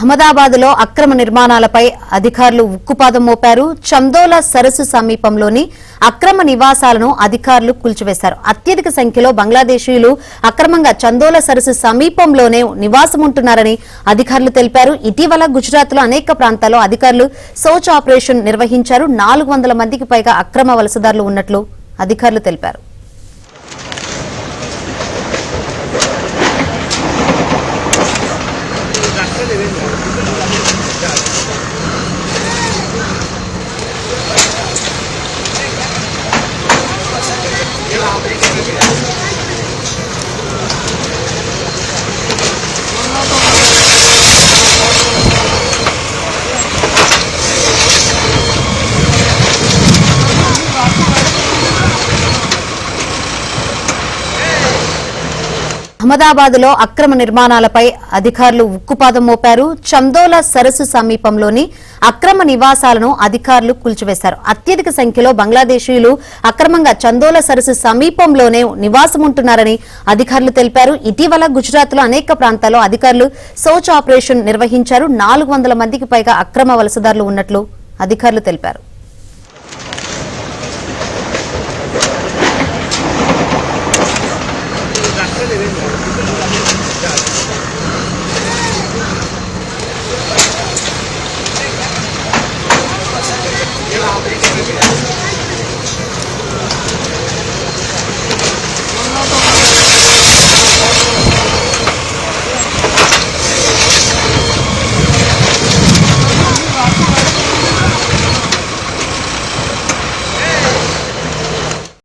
అహ్మదాబాద్లో అక్రమ నిర్మాణాలపై అధికారులు ఉక్కుపాదం మోపారు. చందోల సరస్సు సమీపంలోని అక్రమ నివాసాలను అధికారులు కూల్చివేశారు. అత్యధిక సంఖ్యలో బంగ్లాదేశీయులు అక్రమంగా చందోల సరస్సు సమీపంలోనే నివాసముంటున్నారని అధికారులు తెలిపారు. ఇటీవల గుజరాత్లో అనేక ప్రాంతాల్లో అధికారులు సోచ్ ఆపరేషన్ నిర్వహించారు. 400 మందికి పైగా అక్రమ వలసదారులు ఉన్నట్లు అధికారులు తెలిపారు. అహ్మదాబాద్లో అక్రమ నిర్మాణాలపై అధికారులు ఉక్కుపాదం మోపారు. చందోల సరస్సు సమీపంలోని అక్రమ నివాసాలను అధికారులు కూల్చివేశారు. అత్యధిక సంఖ్యలో బంగ్లాదేశీయులు అక్రమంగా చందోల సరస్సు సమీపంలోనే నివాసముంటున్నారని అధికారులు తెలిపారు. ఇటీవల గుజరాత్లో అనేక ప్రాంతాల్లో అధికారులు సోచ్ ఆపరేషన్ నిర్వహించారు. 400 మందికి పైగా అక్రమ వలసదారులు ఉన్నట్లు అధికారులు తెలిపారు.